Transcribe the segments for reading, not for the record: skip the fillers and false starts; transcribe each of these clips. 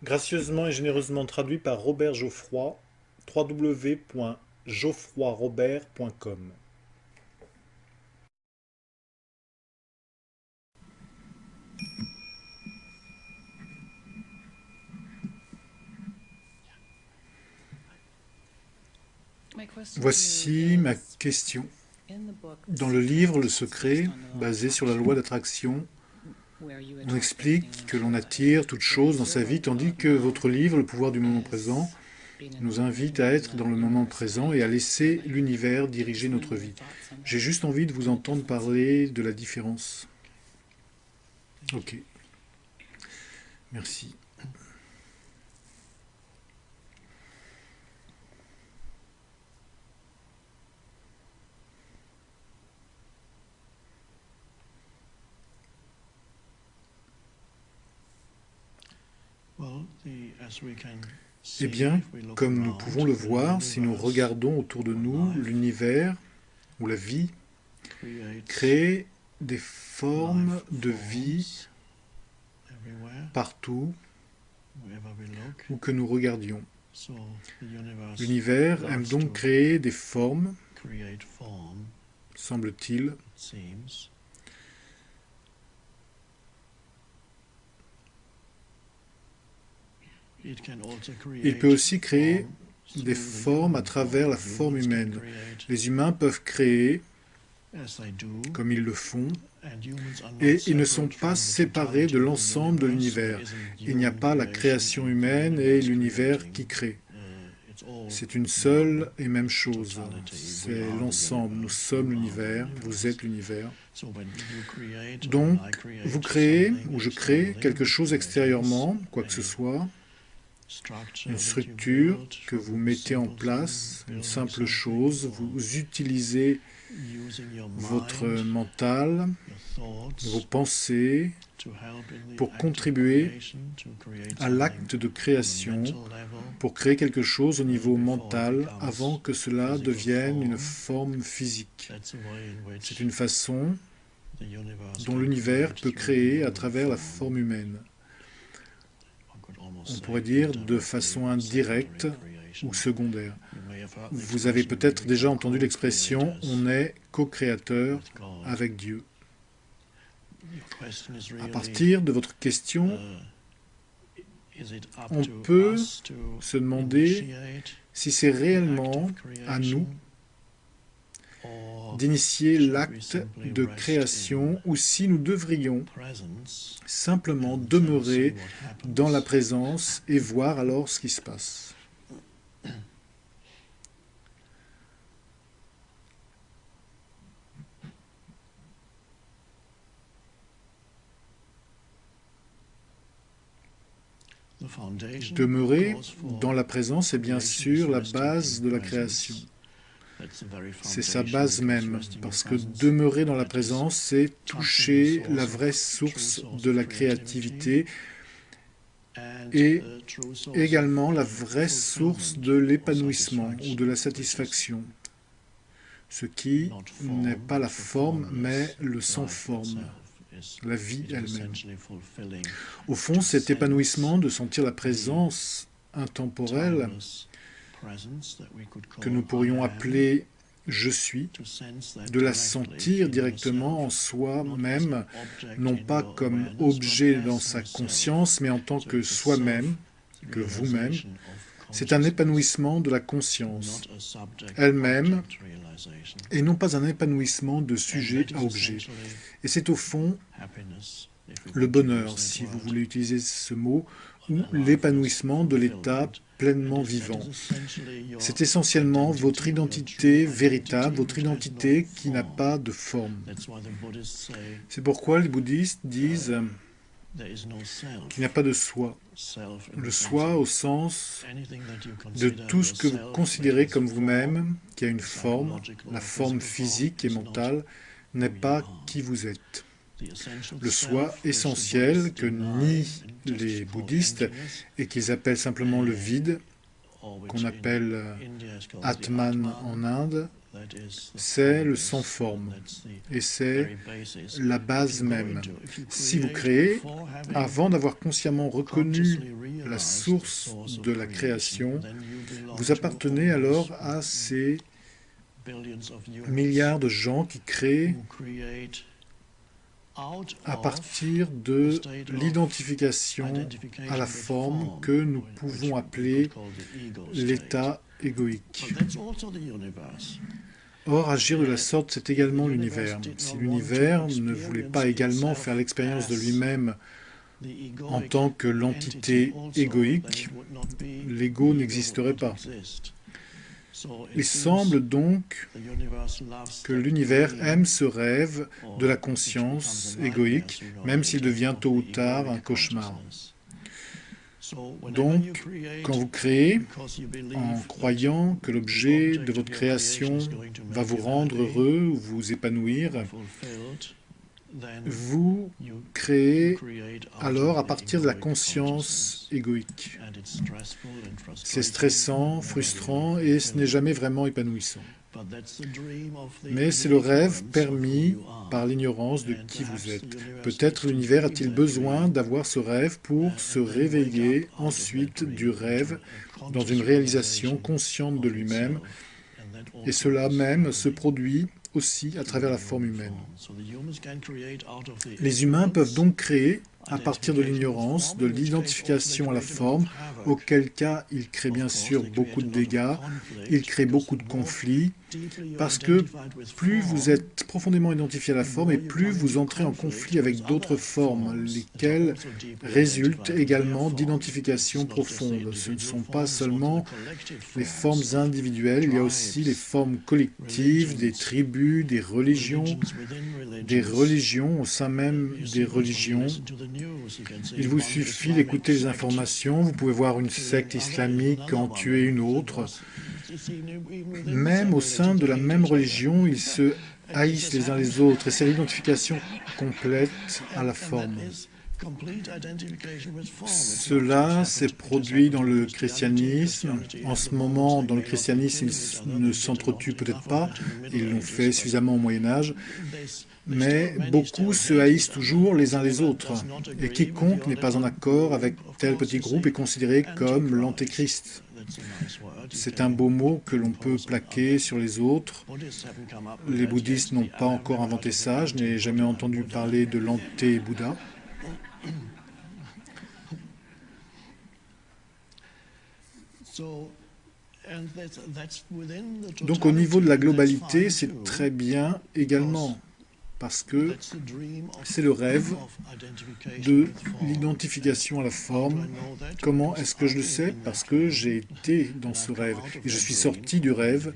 Gracieusement et généreusement traduit par Robert Geoffroy, www.geoffroyrobert.com. Voici ma question. Dans le livre Le Secret, basé sur la loi d'attraction, on explique que l'on attire toute chose dans sa vie, tandis que votre livre, Le pouvoir du moment présent, nous invite à être dans le moment présent et à laisser l'univers diriger notre vie. J'ai juste envie de vous entendre parler de la différence. Ok. Merci. Eh bien, comme nous pouvons le voir, si nous regardons autour de nous, l'univers ou la vie crée des formes de vie partout où que nous regardions. L'univers aime donc créer des formes, semble-t-il. Il peut aussi créer des formes à travers la forme humaine. Les humains peuvent créer, comme ils le font, et ils ne sont pas séparés de l'ensemble de l'univers. Il n'y a pas la création humaine et l'univers qui crée. C'est une seule et même chose. C'est l'ensemble. Nous sommes l'univers, vous êtes l'univers. Donc, vous créez, ou je crée, quelque chose extérieurement, quoi que ce soit, une structure que vous mettez en place, une simple chose, vous utilisez votre mental, vos pensées, pour contribuer à l'acte de création, pour créer quelque chose au niveau mental avant que cela devienne une forme physique. C'est une façon dont l'univers peut créer à travers la forme humaine. On pourrait dire de façon indirecte ou secondaire. Vous avez peut-être déjà entendu l'expression « on est co-créateur avec Dieu ». À partir de votre question, on peut se demander si c'est réellement à nous d'initier l'acte de création ou si nous devrions simplement demeurer dans la présence et voir alors ce qui se passe. Demeurer dans la présence est bien sûr la base de la création. C'est sa base même, parce que demeurer dans la présence, c'est toucher la vraie source de la créativité et également la vraie source de l'épanouissement ou de la satisfaction, ce qui n'est pas la forme, mais le sans-forme, la vie elle-même. Au fond, cet épanouissement de sentir la présence intemporelle que nous pourrions appeler « je suis », de la sentir directement en soi-même, non pas comme objet dans sa conscience, mais en tant que soi-même, que vous-même, c'est un épanouissement de la conscience elle-même et non pas un épanouissement de sujet à objet. Et c'est au fond le bonheur, si vous voulez utiliser ce mot, ou l'épanouissement de l'état pleinement vivant. C'est essentiellement votre identité véritable, votre identité qui n'a pas de forme. C'est pourquoi les bouddhistes disent qu'il n'y a pas de soi. Le soi au sens de tout ce que vous considérez comme vous-même, qui a une forme, la forme physique et mentale, n'est pas qui vous êtes. Le soi essentiel que nient les bouddhistes et qu'ils appellent simplement le vide, qu'on appelle Atman en Inde, c'est le sans-forme et c'est la base même. Si vous créez, avant d'avoir consciemment reconnu la source de la création, vous appartenez alors à ces milliards de gens qui créent à partir de l'identification à la forme que nous pouvons appeler l'état égoïque. Or, agir de la sorte, c'est également l'univers. Si l'univers ne voulait pas également faire l'expérience de lui-même en tant que l'entité égoïque, l'ego n'existerait pas. Il semble donc que l'univers aime ce rêve de la conscience égoïque, même s'il devient tôt ou tard un cauchemar. Donc, quand vous créez, en croyant que l'objet de votre création va vous rendre heureux ou vous épanouir, vous créez alors à partir de la conscience égoïque. C'est stressant, frustrant et ce n'est jamais vraiment épanouissant. Mais c'est le rêve permis par l'ignorance de qui vous êtes. Peut-être l'univers a-t-il besoin d'avoir ce rêve pour se réveiller ensuite du rêve dans une réalisation consciente de lui-même, et cela même se produit aussi à travers la forme humaine. Les humains peuvent donc créer à partir de l'ignorance, de l'identification à la forme, auquel cas ils créent bien sûr beaucoup de dégâts, ils créent beaucoup de conflits, parce que plus vous êtes profondément identifié à la forme et plus vous entrez en conflit avec d'autres formes, lesquelles résultent également d'identifications profondes. Ce ne sont pas seulement les formes individuelles, il y a aussi les formes collectives, des tribus, des religions au sein même des religions. Il vous suffit d'écouter les informations, vous pouvez voir une secte islamique en tuer une autre. Même au sein de la même religion, ils se haïssent les uns les autres et c'est l'identification complète à la forme. Cela s'est produit dans le christianisme. En ce moment, dans le christianisme, ils ne s'entretuent peut-être pas, ils l'ont fait suffisamment au Moyen-Âge, mais beaucoup se haïssent toujours les uns les autres. Et quiconque n'est pas en accord avec tel petit groupe est considéré comme l'antéchrist. C'est un beau mot que l'on peut plaquer sur les autres. Les bouddhistes n'ont pas encore inventé ça, je n'ai jamais entendu parler de l'anté-bouddha. Donc au niveau de la globalité, c'est très bien également, parce que c'est le rêve de l'identification à la forme. Comment est-ce que je le sais? Parce que j'ai été dans ce rêve et je suis sorti du rêve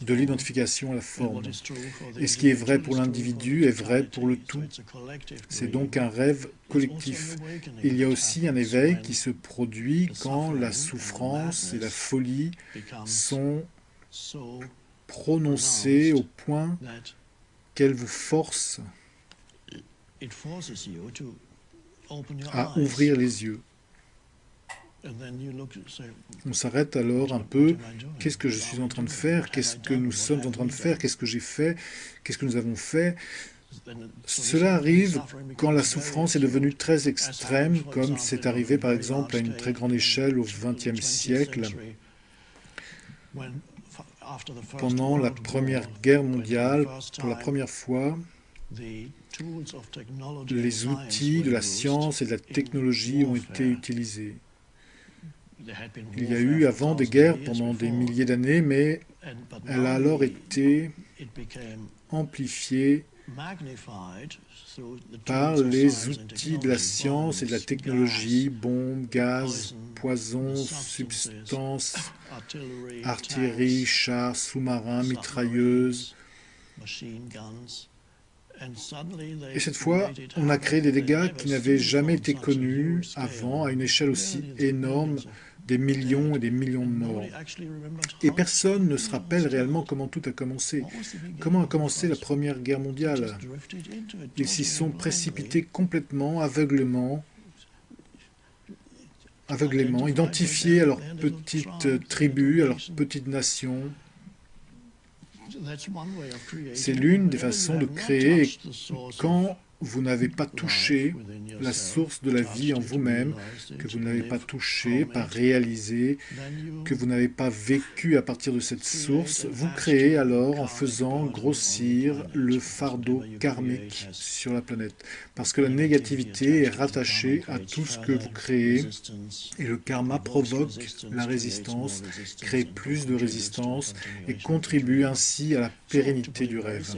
de l'identification à la forme. Et ce qui est vrai pour l'individu est vrai pour le tout. C'est donc un rêve collectif. Il y a aussi un éveil qui se produit quand la souffrance et la folie sont prononcées au point qu'elles vous forcent à ouvrir les yeux. On s'arrête alors un peu. Qu'est-ce que je suis en train de faire? Qu'est-ce que nous sommes en train de faire? Qu'est-ce que j'ai fait? Qu'est-ce que nous avons fait? Cela arrive quand la souffrance est devenue très extrême, comme c'est arrivé par exemple à une très grande échelle au XXe siècle, pendant la Première Guerre mondiale. Pour la première fois, les outils de la science et de la technologie ont été utilisés. Il y a eu avant des guerres pendant des milliers d'années, mais elle a alors été amplifiée par les outils de la science et de la technologie, bombes, gaz, poisons, substances, artillerie, chars, sous-marins, mitrailleuses. Et cette fois, on a créé des dégâts qui n'avaient jamais été connus avant à une échelle aussi énorme, des millions et des millions de morts. Et personne ne se rappelle réellement comment tout a commencé. Comment a commencé la Première Guerre mondiale? Ils s'y sont précipités complètement, aveuglément, identifiés à leur petite tribu, à leur petite nation. C'est l'une des façons de créer. Et quand vous n'avez pas touché la source de la vie en vous-même, que vous n'avez pas touché, pas réalisé, que vous n'avez pas vécu à partir de cette source, vous créez alors en faisant grossir le fardeau karmique sur la planète. Parce que la négativité est rattachée à tout ce que vous créez et le karma provoque la résistance, crée plus de résistance et contribue ainsi à la pérennité du rêve.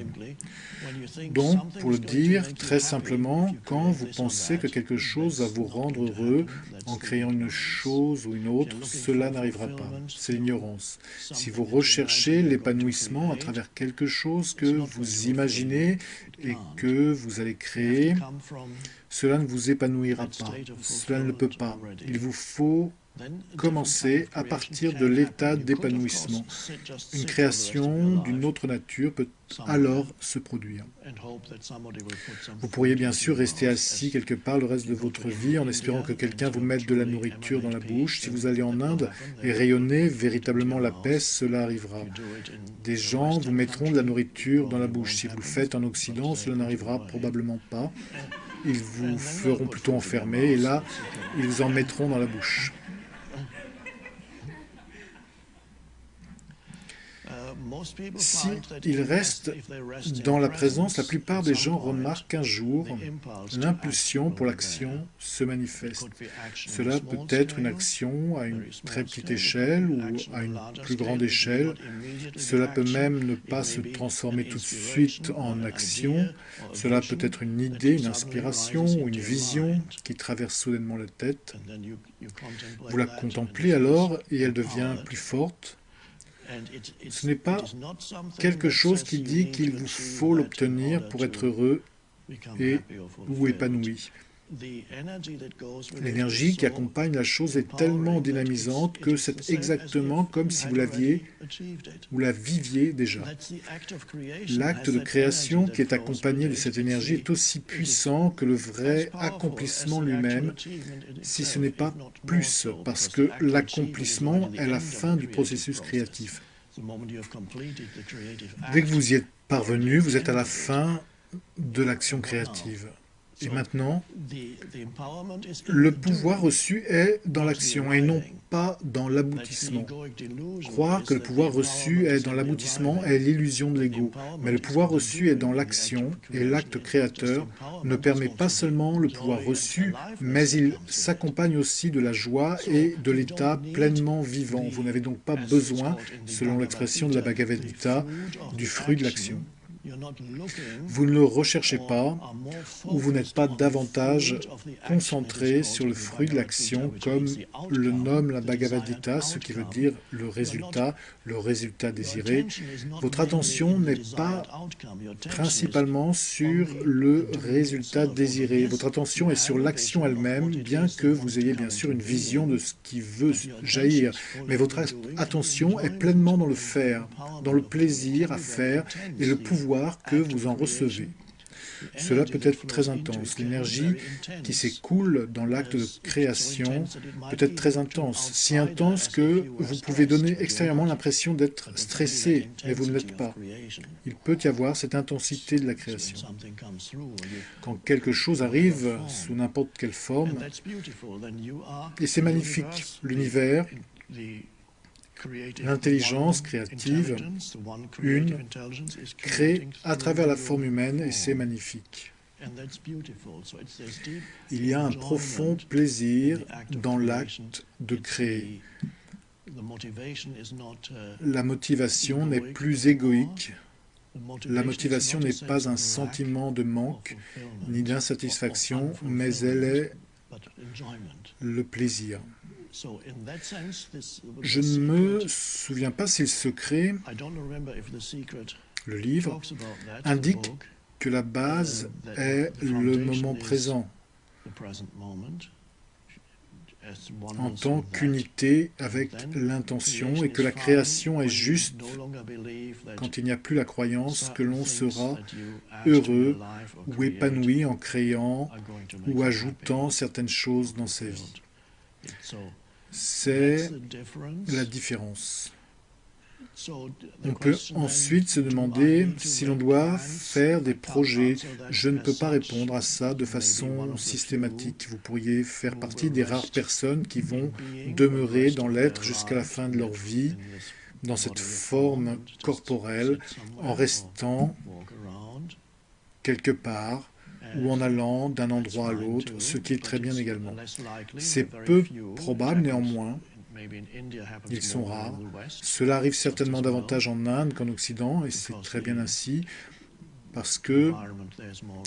Donc, pour le dire très simplement, quand vous pensez que quelque chose va vous rendre heureux en créant une chose ou une autre, cela n'arrivera pas. C'est l'ignorance. Si vous recherchez l'épanouissement à travers quelque chose que vous imaginez et que vous allez créer, cela ne vous épanouira pas. Cela ne peut pas. Il vous faut commencer à partir de l'état d'épanouissement. Une création d'une autre nature peut alors se produire. Vous pourriez bien sûr rester assis quelque part le reste de votre vie en espérant que quelqu'un vous mette de la nourriture dans la bouche. Si vous allez en Inde et rayonnez véritablement la paix, cela arrivera. Des gens vous mettront de la nourriture dans la bouche. Si vous le faites en Occident, cela n'arrivera probablement pas. Ils vous feront plutôt enfermer et là, ils vous en mettront dans la bouche. Si ils restent dans la présence, la plupart des gens remarquent qu'un jour, l'impulsion pour l'action se manifeste. Cela peut être une action à une très petite échelle ou à une plus grande échelle. Cela peut même ne pas se transformer tout de suite en action. Cela peut être une idée, une inspiration ou une vision qui traverse soudainement la tête. Vous la contemplez alors et elle devient plus forte. Ce n'est pas quelque chose qui dit qu'il vous faut l'obtenir pour être heureux ou épanoui. L'énergie qui accompagne la chose est tellement dynamisante que c'est exactement comme si vous la viviez déjà. L'acte de création qui est accompagné de cette énergie est aussi puissant que le vrai accomplissement lui-même, si ce n'est pas plus, parce que l'accomplissement est la fin du processus créatif. Dès que vous y êtes parvenu, vous êtes à la fin de l'action créative. Et maintenant, le pouvoir reçu est dans l'action et non pas dans l'aboutissement. Croire que le pouvoir reçu est dans l'aboutissement est l'illusion de l'ego, mais le pouvoir reçu est dans l'action et l'acte créateur ne permet pas seulement le pouvoir reçu, mais il s'accompagne aussi de la joie et de l'état pleinement vivant. Vous n'avez donc pas besoin, selon l'expression de la Bhagavad Gita, du fruit de l'action. Vous ne le recherchez pas ou vous n'êtes pas davantage concentré sur le fruit de l'action comme le nomme la Bhagavad Gita, ce qui veut dire le résultat désiré. Votre attention n'est pas principalement sur le résultat désiré. Votre attention est sur l'action elle-même, bien que vous ayez bien sûr une vision de ce qui veut jaillir. Mais votre attention est pleinement dans le faire, dans le plaisir à faire et le pouvoir que vous en recevez. Cela peut être très intense. L'énergie qui s'écoule dans l'acte de création peut être très intense, si intense que vous pouvez donner extérieurement l'impression d'être stressé, mais vous ne l'êtes pas. Il peut y avoir cette intensité de la création. Quand quelque chose arrive sous n'importe quelle forme, et c'est magnifique, l'univers, l'intelligence créative, crée à travers la forme humaine et c'est magnifique. Il y a un profond plaisir dans l'acte de créer. La motivation n'est plus égoïque. La motivation n'est pas un sentiment de manque ni d'insatisfaction, mais elle est le plaisir. Je ne me souviens pas si le secret, le livre, indique que la base est le moment présent, en tant qu'unité avec l'intention, et que la création est juste quand il n'y a plus la croyance que l'on sera heureux ou épanoui en créant ou ajoutant certaines choses dans sa vie. C'est la différence. On peut ensuite se demander si l'on doit faire des projets. Je ne peux pas répondre à ça de façon systématique. Vous pourriez faire partie des rares personnes qui vont demeurer dans l'être jusqu'à la fin de leur vie, dans cette forme corporelle, en restant quelque part ou en allant d'un endroit à l'autre, ce qui est très bien également. C'est peu probable néanmoins. Ils sont rares. Cela arrive certainement davantage en Inde qu'en Occident, et c'est très bien ainsi, parce que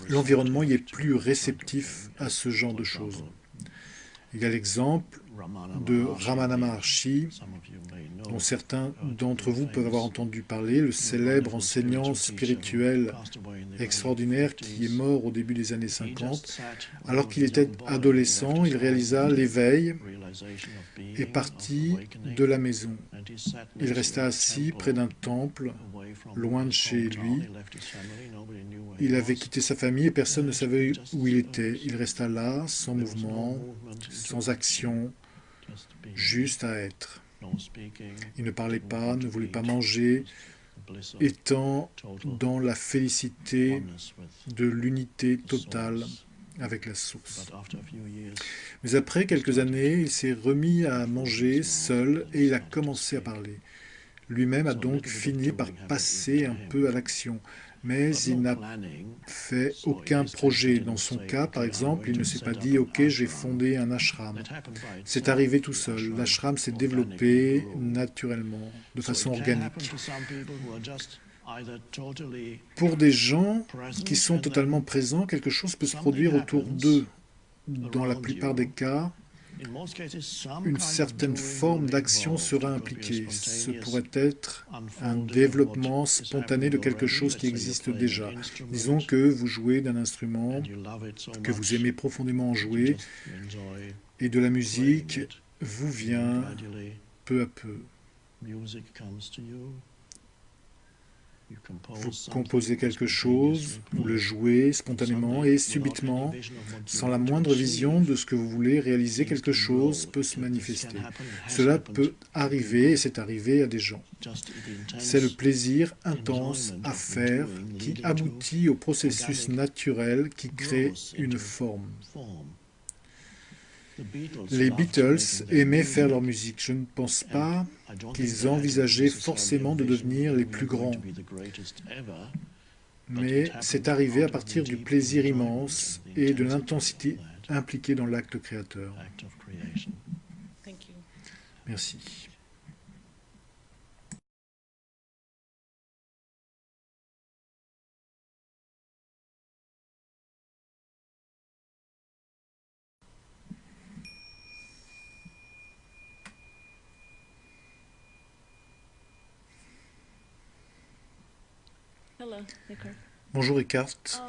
l'environnement y est plus réceptif à ce genre de choses. Il y a l'exemple de Ramana Maharshi, dont certains d'entre vous peuvent avoir entendu parler, le célèbre enseignant spirituel extraordinaire qui est mort au début des années 50. Alors qu'il était adolescent, il réalisa l'éveil et partit de la maison. Il resta assis près d'un temple, loin de chez lui. Il avait quitté sa famille et personne ne savait où il était. Il resta là, sans mouvement, sans action, juste à être. Il ne parlait pas, ne voulait pas manger, étant dans la félicité de l'unité totale avec la source. Mais après quelques années, il s'est remis à manger seul et il a commencé à parler. Lui-même a donc fini par passer un peu à l'action. Mais il n'a fait aucun projet. Dans son cas, par exemple, il ne s'est pas dit « Ok, j'ai fondé un ashram ». C'est arrivé tout seul. L'ashram s'est développé naturellement, de façon organique. Pour des gens qui sont totalement présents, quelque chose peut se produire autour d'eux. Dans la plupart des cas, une certaine forme d'action sera impliquée. Ce pourrait être un développement spontané de quelque chose qui existe déjà. Disons que vous jouez d'un instrument, que vous aimez profondément en jouer, et de la musique vous vient peu à peu. Vous composez quelque chose, vous le jouez spontanément et subitement, sans la moindre vision de ce que vous voulez réaliser, quelque chose peut se manifester. Cela peut arriver et c'est arrivé à des gens. C'est le plaisir intense à faire qui aboutit au processus naturel qui crée une forme. Les Beatles aimaient faire leur musique. Je ne pense pas qu'ils envisageaient forcément de devenir les plus grands. Mais c'est arrivé à partir du plaisir immense et de l'intensité impliquée dans l'acte créateur. Merci. Bonjour Eckhart.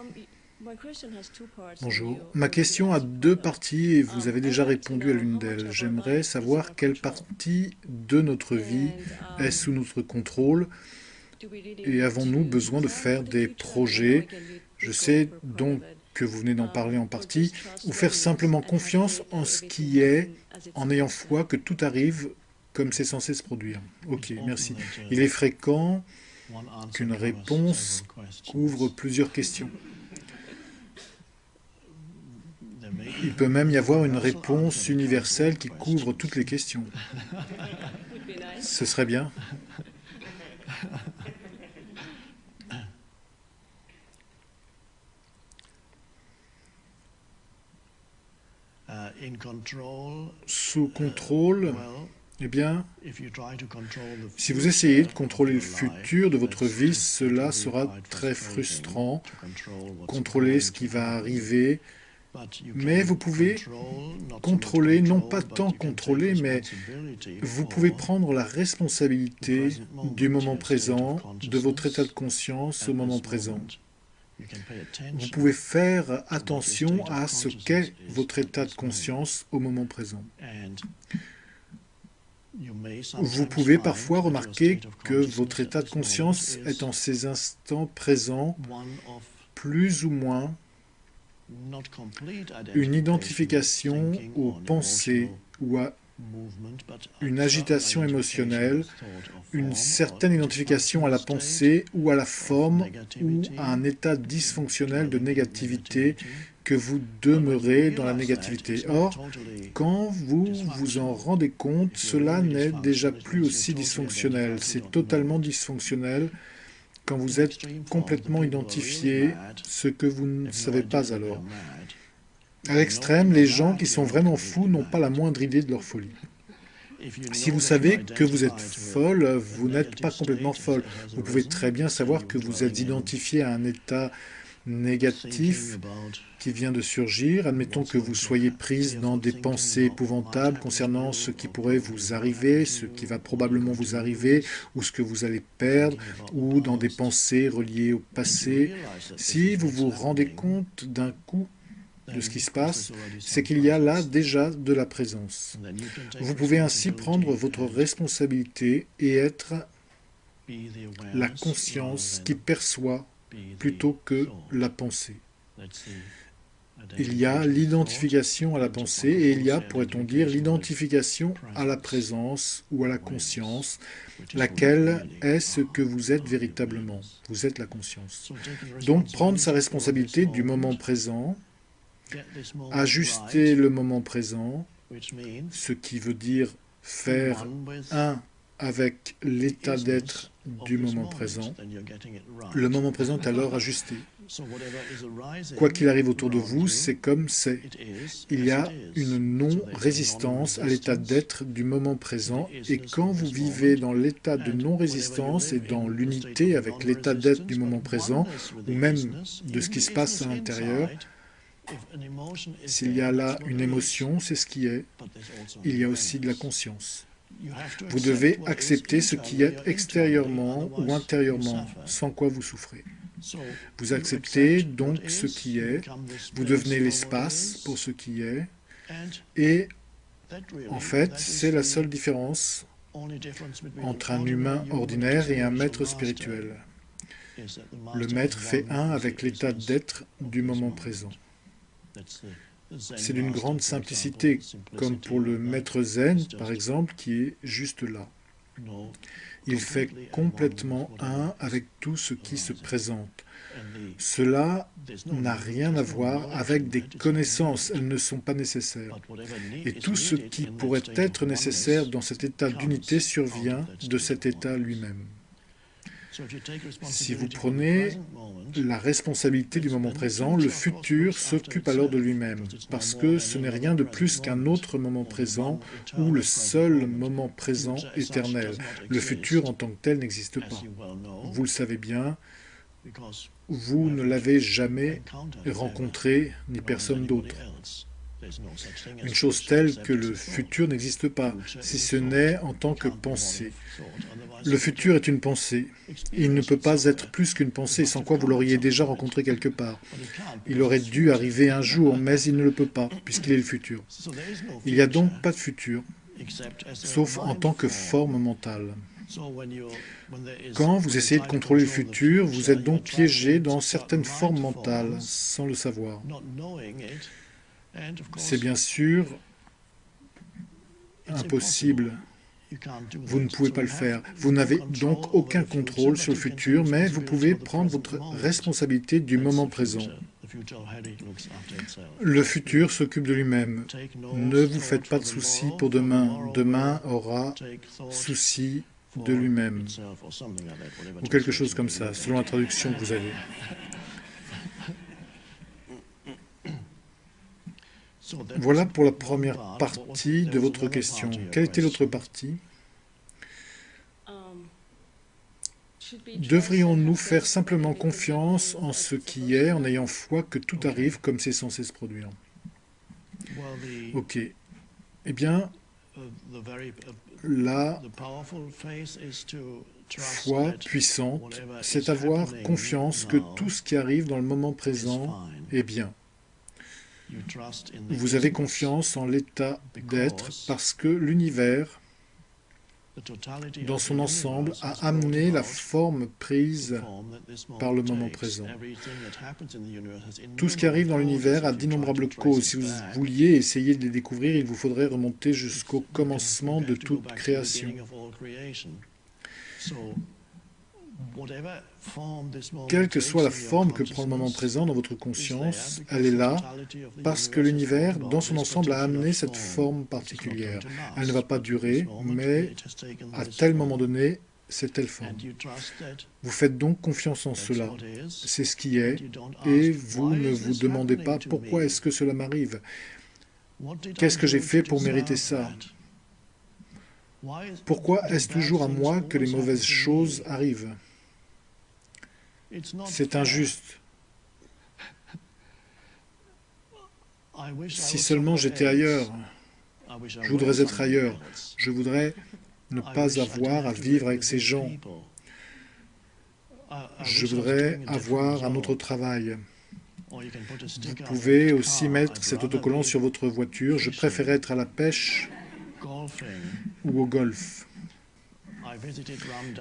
Bonjour. Ma question a deux parties et vous avez déjà répondu à l'une d'elles. J'aimerais savoir quelle partie de notre vie est sous notre contrôle et avons-nous besoin de faire des projets. Je sais donc que vous venez d'en parler en partie, ou faire simplement confiance en ce qui est, en ayant foi que tout arrive comme c'est censé se produire. Ok, merci. Il est fréquent qu'une réponse couvre plusieurs questions. Il peut même y avoir une réponse universelle qui couvre toutes les questions. Ce serait bien. Sous contrôle, eh bien, si vous essayez de contrôler le futur de votre vie, cela sera très frustrant. Contrôler ce qui va arriver, mais vous pouvez contrôler, non pas tant contrôler, mais vous pouvez prendre la responsabilité du moment présent, de votre état de conscience au moment présent. Vous pouvez faire attention à ce qu'est votre état de conscience au moment présent. Vous pouvez parfois remarquer que votre état de conscience est en ces instants présents plus ou moins une identification aux pensées ou à une agitation émotionnelle, une certaine identification à la pensée ou à la forme ou à un état dysfonctionnel de négativité que vous demeurez dans la négativité. Or, quand vous vous en rendez compte, cela n'est déjà plus aussi dysfonctionnel. C'est totalement dysfonctionnel quand vous êtes complètement identifié, ce que vous ne savez pas alors. À l'extrême, les gens qui sont vraiment fous n'ont pas la moindre idée de leur folie. Si vous savez que vous êtes folle, vous n'êtes pas complètement folle. Vous pouvez très bien savoir que vous êtes identifié à un état négatif qui vient de surgir. Admettons que vous soyez prise dans des pensées épouvantables concernant ce qui pourrait vous arriver, ce qui va probablement vous arriver, ou ce que vous allez perdre, ou dans des pensées reliées au passé. Si vous vous rendez compte d'un coup de ce qui se passe, c'est qu'il y a là déjà de la présence. Vous pouvez ainsi prendre votre responsabilité et être la conscience qui perçoit plutôt que la pensée. Il y a l'identification à la pensée et il y a, pourrait-on dire, l'identification à la présence ou à la conscience, laquelle est ce que vous êtes véritablement. Vous êtes la conscience. Donc, prendre sa responsabilité du moment présent, ajuster le moment présent, ce qui veut dire faire un avec l'état d'être du moment présent. Le moment présent est alors ajusté. Quoi qu'il arrive autour de vous, c'est comme c'est. Il y a une non-résistance à l'état d'être du moment présent, et quand vous vivez dans l'état de non-résistance et dans l'unité avec l'état d'être du moment présent, ou même de ce qui se passe à l'intérieur, s'il y a là une émotion, c'est ce qui est. Il y a aussi de la conscience. Vous devez accepter ce qui est extérieurement ou intérieurement, sans quoi vous souffrez. Vous acceptez donc ce qui est, vous devenez l'espace pour ce qui est, et en fait, c'est la seule différence entre un humain ordinaire et un maître spirituel. Le maître fait un avec l'état d'être du moment présent. C'est d'une grande simplicité, comme pour le maître zen, par exemple, qui est juste là. Il fait complètement un avec tout ce qui se présente. Cela n'a rien à voir avec des connaissances, elles ne sont pas nécessaires. Et tout ce qui pourrait être nécessaire dans cet état d'unité survient de cet état lui-même. Si vous prenez la responsabilité du moment présent, le futur s'occupe alors de lui-même, parce que ce n'est rien de plus qu'un autre moment présent ou le seul moment présent éternel. Le futur en tant que tel n'existe pas. Vous le savez bien, vous ne l'avez jamais rencontré, ni personne d'autre. Une chose telle que le futur n'existe pas, si ce n'est en tant que pensée. Le futur est une pensée. Il ne peut pas être plus qu'une pensée, sans quoi vous l'auriez déjà rencontré quelque part. Il aurait dû arriver un jour, mais il ne le peut pas, puisqu'il est le futur. Il n'y a donc pas de futur, sauf en tant que forme mentale. Quand vous essayez de contrôler le futur, vous êtes donc piégé dans certaines formes mentales, sans le savoir. C'est bien sûr impossible. Vous ne pouvez pas le faire. Vous n'avez donc aucun contrôle sur le futur, mais vous pouvez prendre votre responsabilité du moment présent. Le futur s'occupe de lui-même. Ne vous faites pas de soucis pour demain. Demain aura souci de lui-même. Ou quelque chose comme ça, selon la traduction que vous avez. Voilà pour la première partie de votre question. Quelle était l'autre partie? Devrions-nous faire simplement confiance en ce qui est, en ayant foi que tout arrive comme c'est censé se produire? Ok. Eh bien, la foi puissante, c'est avoir confiance que tout ce qui arrive dans le moment présent est bien. Vous avez confiance en l'état d'être parce que l'univers dans son ensemble, a amené la forme prise par le moment présent. Tout ce qui arrive dans l'univers a d'innombrables causes. Si vous vouliez essayer de les découvrir, il vous faudrait remonter jusqu'au commencement de toute création. Quelle que soit la forme que prend le moment présent dans votre conscience, elle est là parce que l'univers, dans son ensemble, a amené cette forme particulière. Elle ne va pas durer, mais à tel moment donné, c'est telle forme. Vous faites donc confiance en cela. C'est ce qui est, et vous ne vous demandez pas pourquoi est-ce que cela m'arrive. Qu'est-ce que j'ai fait pour mériter ça? Pourquoi est-ce toujours à moi que les mauvaises choses arrivent? C'est injuste. Si seulement j'étais ailleurs, je voudrais être ailleurs. Je voudrais ne pas avoir à vivre avec ces gens. Je voudrais avoir un autre travail. Vous pouvez aussi mettre cet autocollant sur votre voiture. Je préfère être à la pêche ou au golf.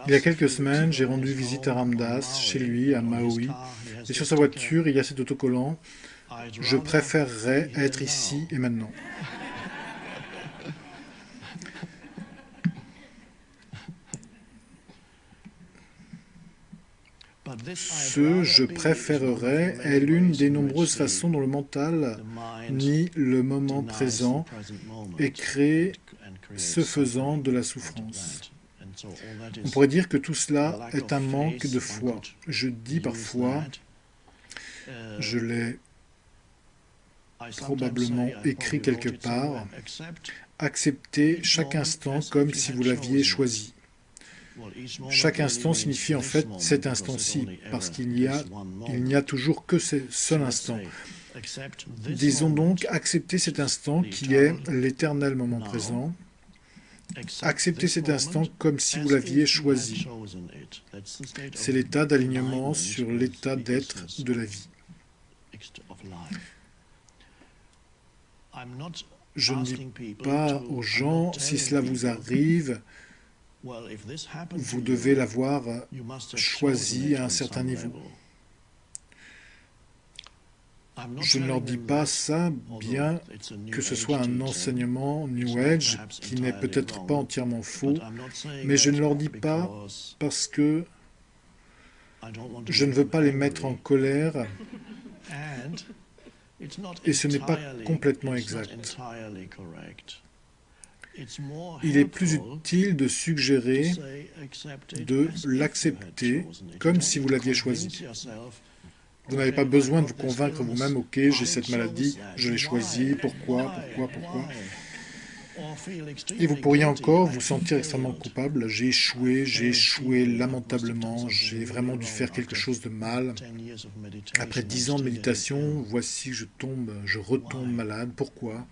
Il y a quelques semaines, j'ai rendu visite à Ramdas, chez lui, à Maui, et sur sa voiture, il y a cet autocollant « Je préférerais être ici et maintenant ». Ce « je préférerais » est l'une des nombreuses façons dont le mental nie le moment présent et crée, ce faisant, de la souffrance. On pourrait dire que tout cela est un manque de foi. Je dis parfois, je l'ai probablement écrit quelque part, acceptez chaque instant comme si vous l'aviez choisi. Chaque instant signifie en fait cet instant-ci, parce qu'il n'y a toujours que ce seul instant. Disons donc, acceptez cet instant qui est l'éternel moment présent. Acceptez cet instant comme si vous l'aviez choisi. C'est l'état d'alignement sur l'état d'être de la vie. Je ne dis pas aux gens, si cela vous arrive, vous devez l'avoir choisi à un certain niveau. Je ne leur dis pas ça, bien que ce soit un enseignement New Age qui n'est peut-être pas entièrement faux, mais je ne leur dis pas parce que je ne veux pas les mettre en colère et ce n'est pas complètement exact. Il est plus utile de suggérer de l'accepter comme si vous l'aviez choisi. Vous n'avez pas besoin de vous convaincre vous-même, ok, j'ai cette maladie, je l'ai choisie, pourquoi. Et vous pourriez encore vous sentir extrêmement coupable, j'ai échoué lamentablement, j'ai vraiment dû faire quelque chose de mal. Après 10 ans de méditation, voici je retombe malade, pourquoi?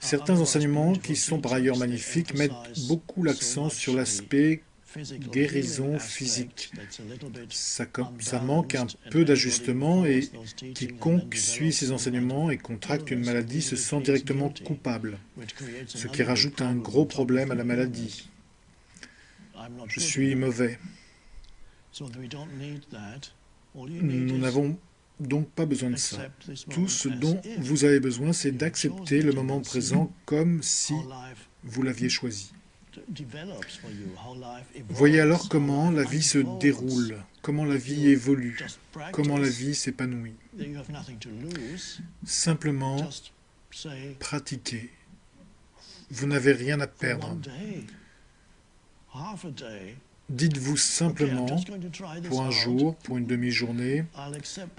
Certains enseignements, qui sont par ailleurs magnifiques, mettent beaucoup l'accent sur l'aspect guérison physique. Ça manque un peu d'ajustement et quiconque suit ces enseignements et contracte une maladie se sent directement coupable, ce qui rajoute un gros problème à la maladie. Je suis mauvais. Nous n'avons donc pas besoin de ça. Tout ce dont vous avez besoin, c'est d'accepter le moment présent comme si vous l'aviez choisi. Voyez alors comment la vie se déroule, comment la vie évolue, comment la vie s'épanouit. Simplement pratiquez. Vous n'avez rien à perdre. Dites-vous simplement, pour un jour, pour une demi-journée,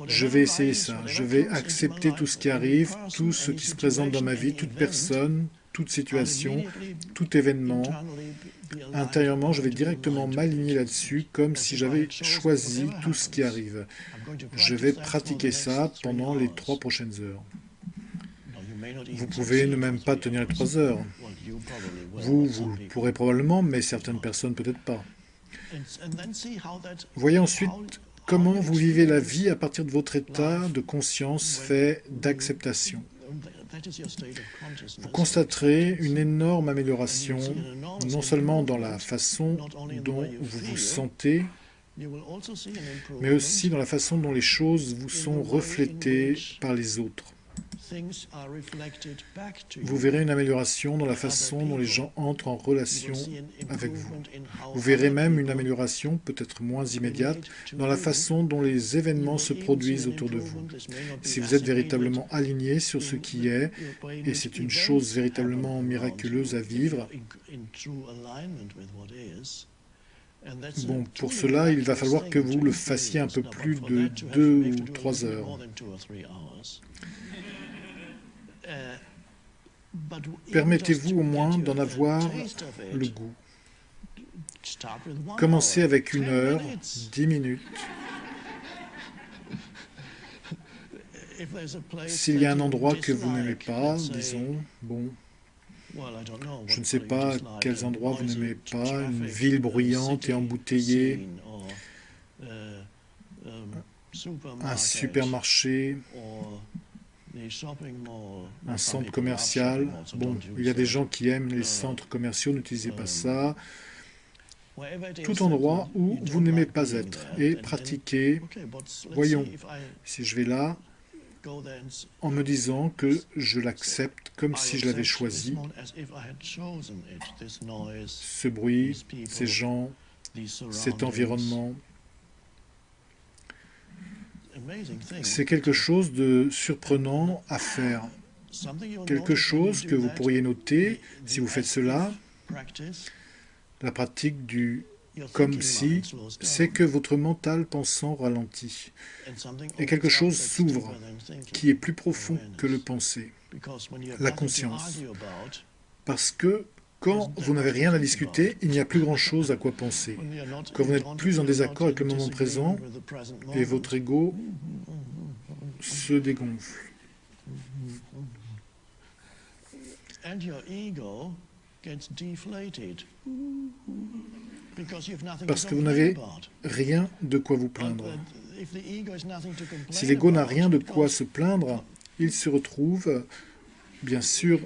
je vais essayer ça, je vais accepter tout ce qui arrive, tout ce qui se présente dans ma vie, toute personne, toute situation, tout événement. Intérieurement, je vais directement m'aligner là-dessus comme si j'avais choisi tout ce qui arrive. Je vais pratiquer ça pendant les 3 prochaines heures. Vous pouvez ne même pas tenir les 3 heures. Vous pourrez probablement, mais certaines personnes peut-être pas. Voyez ensuite comment vous vivez la vie à partir de votre état de conscience fait d'acceptation. vous constaterez une énorme amélioration, non seulement dans la façon dont vous vous sentez, mais aussi dans la façon dont les choses vous sont reflétées par les autres. Vous verrez une amélioration dans la façon dont les gens entrent en relation avec vous. Vous verrez même une amélioration, peut-être moins immédiate, dans la façon dont les événements se produisent autour de vous. Si vous êtes véritablement aligné sur ce qui est, et c'est une chose véritablement miraculeuse à vivre, bon, pour cela, il va falloir que vous le fassiez un peu plus de 2 ou 3 heures. Permettez-vous au moins d'en avoir le goût. Commencez avec 1 heure, 10 minutes. S'il y a un endroit que vous n'aimez pas, disons, bon, je ne sais pas quels endroits vous n'aimez pas, une ville bruyante et embouteillée, un supermarché, un centre commercial. Bon, il y a des gens qui aiment les centres commerciaux, n'utilisez pas ça. Tout endroit où vous n'aimez pas être et pratiquez. Voyons, si je vais là, en me disant que je l'accepte comme si je l'avais choisi, ce bruit, ces gens, cet environnement. C'est quelque chose de surprenant à faire. Quelque chose que vous pourriez noter, si vous faites cela, la pratique du comme si, c'est que votre mental pensant ralentit. Et quelque chose s'ouvre, qui est plus profond que le penser, la conscience. Parce que quand vous n'avez rien à discuter, il n'y a plus grand-chose à quoi penser. Quand vous n'êtes plus en désaccord avec le moment présent, et votre ego se dégonfle. Parce que vous n'avez rien de quoi vous plaindre. Si l'ego n'a rien de quoi se plaindre, il se retrouve, bien sûr,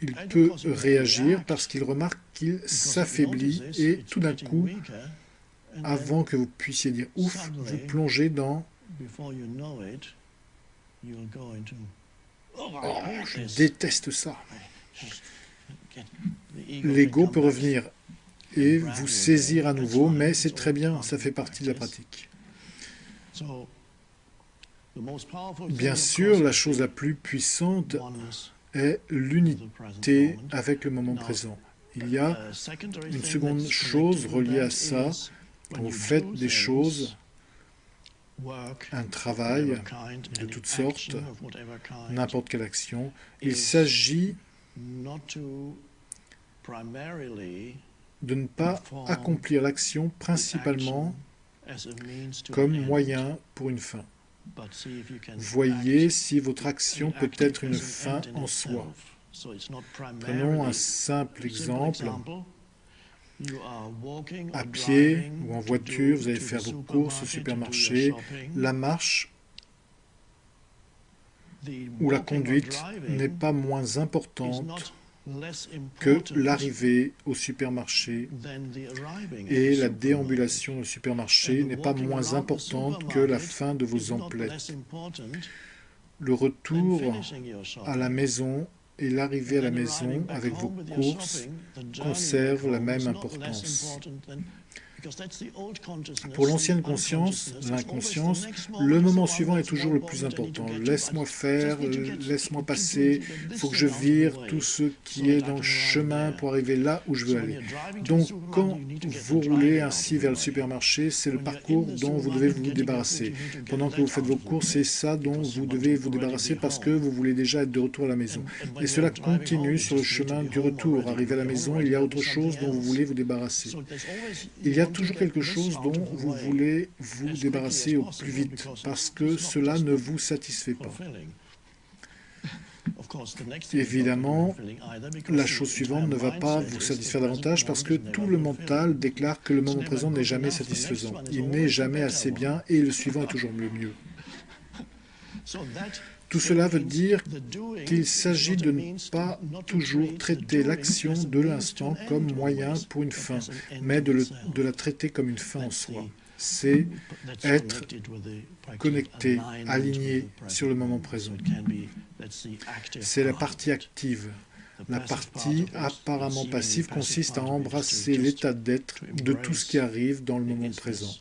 il peut réagir parce qu'il remarque qu'il s'affaiblit et tout d'un coup, avant que vous puissiez dire « ouf », vous plongez dans « oh, je déteste ça ». L'ego peut revenir et vous saisir à nouveau, mais c'est très bien, ça fait partie de la pratique. Bien sûr, la chose la plus puissante est l'unité avec le moment présent. Il y a une seconde chose reliée à ça. Quand vous faites des choses, un travail de toutes sortes, n'importe quelle action, il s'agit de ne pas accomplir l'action principalement comme moyen pour une fin. Voyez si votre action peut être une fin en soi. Prenons un simple exemple. À pied ou en voiture, vous allez faire vos courses au supermarché. La marche ou la conduite n'est pas moins importante que l'arrivée au supermarché, et la déambulation au supermarché n'est pas moins importante que la fin de vos emplettes. Le retour à la maison et l'arrivée à la maison avec vos courses conservent la même importance. Pour l'ancienne conscience, l'inconscience, le moment suivant est toujours le plus important. Laisse-moi faire, laisse-moi passer, il faut que je vire tout ce qui est dans le chemin pour arriver là où je veux aller. Donc, quand vous roulez ainsi vers le supermarché, c'est le parcours dont vous devez vous débarrasser. Pendant que vous faites vos courses, c'est ça dont vous devez vous débarrasser parce que vous voulez déjà être de retour à la maison. Et cela continue sur le chemin du retour. Arrivé à la maison, il y a autre chose dont vous voulez vous débarrasser. Il y a toujours quelque chose dont vous voulez vous débarrasser au plus vite, parce que cela ne vous satisfait pas. Évidemment, la chose suivante ne va pas vous satisfaire davantage parce que tout le mental déclare que le moment présent n'est jamais satisfaisant. Il n'est jamais assez bien et le suivant est toujours le mieux. Tout cela veut dire qu'il s'agit de ne pas toujours traiter l'action de l'instant comme moyen pour une fin, mais de la traiter comme une fin en soi. C'est être connecté, aligné sur le moment présent. C'est la partie active. La partie apparemment passive consiste à embrasser l'état d'être de tout ce qui arrive dans le moment présent.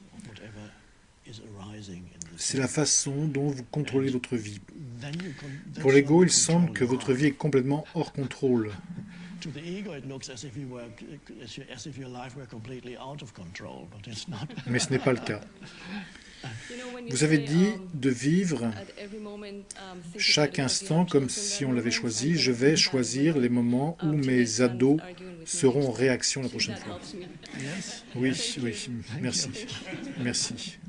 C'est la façon dont vous contrôlez votre vie. Pour l'ego, il semble que votre vie est complètement hors contrôle. Mais ce n'est pas le cas. Vous avez dit de vivre chaque instant comme si on l'avait choisi. Je vais choisir les moments où mes ados seront en réaction la prochaine fois. Oui, oui, merci. Merci.